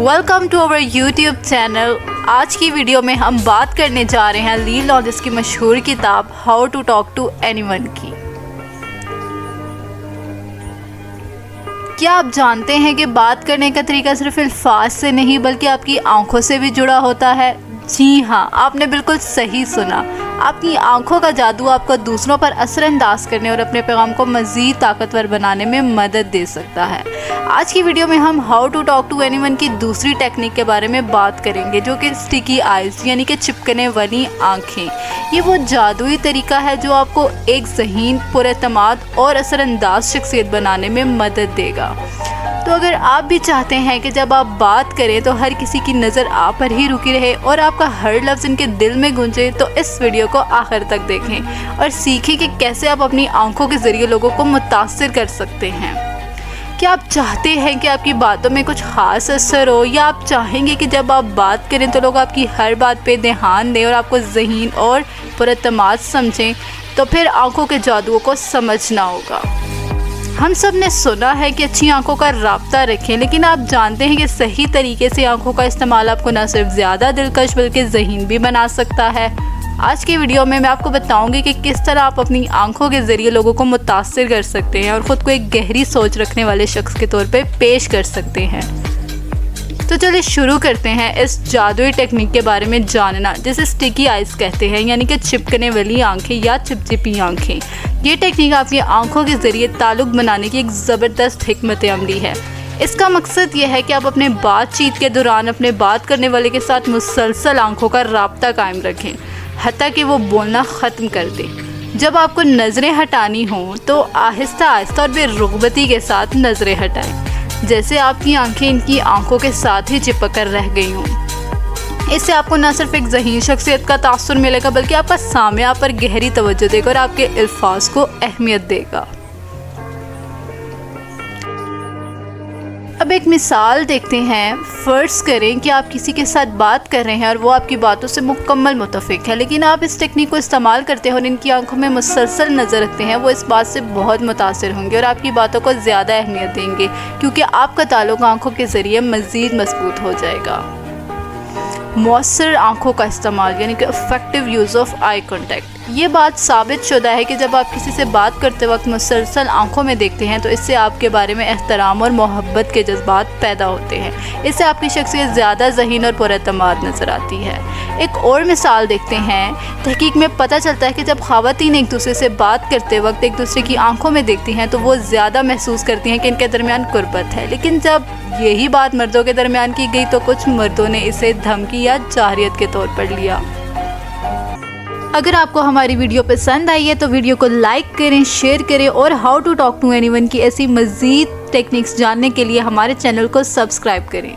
Welcome to our YouTube channel. आज की video में हम बात करने जा रहे हैं ली लॉजिस की मशहूर किताब how to talk to anyone की। क्या आप जानते हैं कि बात करने का तरीका सिर्फ अल्फाज से नहीं बल्कि आपकी आंखों से भी जुड़ा होता है? जी हाँ, आपने बिल्कुल सही सुना। आपकी आंखों का जादू आपको दूसरों पर असरअंदाज करने और अपने पैगाम को मज़ीद ताकतवर बनाने में मदद दे सकता है। आज की वीडियो में हम how to talk to anyone की दूसरी टेक्निक के बारे में बात करेंगे, जो कि स्टिकी आइज़ यानी कि चिपकने वाली आँखें। ये वो जादुई तरीका है जो आपको एक ज़हीन, पुरएतमाद और असरअंदाज शख्सियत बनाने में मदद देगा। तो अगर आप भी चाहते हैं कि जब आप बात करें तो हर किसी की नज़र आप पर ही रुकी रहे और आपका हर लफ्ज़ इनके दिल में गूंजे, तो इस वीडियो को आखिर तक देखें और सीखें कि कैसे आप अपनी आंखों के ज़रिए लोगों को मुतासिर कर सकते हैं। क्या आप चाहते हैं कि आपकी बातों में कुछ ख़ास असर हो, या आप चाहेंगे कि जब आप बात करें तो लोग आपकी हर बात पे ध्यान दें और आपको ज़हीन और पुरएतमाद समझें? तो फिर आंखों के जादू को समझना होगा। हम सब ने सुना है कि अच्छी आंखों का राब्ता रखें, लेकिन आप जानते हैं कि सही तरीके से आंखों का इस्तेमाल आपको न सिर्फ ज़्यादा दिलकश बल्कि ज़हीन भी बना सकता है। आज की वीडियो में मैं आपको बताऊंगी कि किस तरह आप अपनी आंखों के ज़रिए लोगों को मुतासिर कर सकते हैं और ख़ुद को एक गहरी सोच रखने वाले शख्स के तौर पे पेश कर सकते हैं। तो चलिए शुरू करते हैं इस जादुई टेक्निक के बारे में जानना, जिसे स्टिकी आइज़ कहते हैं, यानी कि चिपकने वाली आंखें या चिपचिपी आंखें। ये टेक्निक आपकी आंखों के ज़रिए ताल्लुक़ बनाने की एक ज़बरदस्त हिकमत अमली है। इसका मकसद यह है कि आप अपने बातचीत के दौरान अपने बात करने वाले के साथ मुसलसल आंखों का राब्ता कायम रखें, हत्ता कि वो बोलना ख़त्म कर दें। जब आपको नज़रें हटानी हों तो आहिस्ता आहिस्ता और बेरुग़बती के साथ नज़रें हटाएं, जैसे आपकी आंखें इनकी आंखों के साथ ही चिपक कर रह गई हों। इससे आपको न सिर्फ एक ज़हीन शख्सियत का तासुर मिलेगा बल्कि आपका सामने आप पर गहरी तवज्जो देगा और आपके अल्फाज को अहमियत देगा। अब एक मिसाल देखते हैं। फ़र्ज़ करें कि आप किसी के साथ बात कर रहे हैं और वो आपकी बातों से मुकम्मल मुतफ़िक है, लेकिन आप इस टेक्निक को इस्तेमाल करते हैं और इनकी आंखों में मुसलसल नज़र रखते हैं। वो इस बात से बहुत मुतासिर होंगे और आपकी बातों को ज़्यादा अहमियत देंगे, क्योंकि आपका ताल्लुक़ आंखों के ज़रिए मज़ीद मजबूत हो जाएगा। मौसर आंखों का इस्तेमाल यानी कि effective use of eye contact. ये बात साबित शुदा है कि जब आप किसी से बात करते वक्त मुसलसल आंखों में देखते हैं तो इससे आपके बारे में एहतराम और मोहब्बत के जज्बात पैदा होते हैं। इससे आपकी शख्सियत ज़्यादा ज़हीन और पुरएतमाद नज़र आती है। एक और मिसाल देखते हैं। तहकीक में पता चलता है कि जब ख़वातीन एक दूसरे से बात करते वक्त एक दूसरे की आंखों में देखती हैं तो वो ज़्यादा महसूस करती हैं कि इनके दरमियान कुर्बत है, लेकिन जब यही बात मर्दों के दरमियान की गई तो कुछ मर्दों ने इसे धमकी या जाहिरियत के तौर पर लिया। अगर आपको हमारी वीडियो पसंद आई है तो वीडियो को लाइक करें, शेयर करें और how to talk to anyone की ऐसी मज़ीद टेक्निक्स जानने के लिए हमारे चैनल को सब्सक्राइब करें।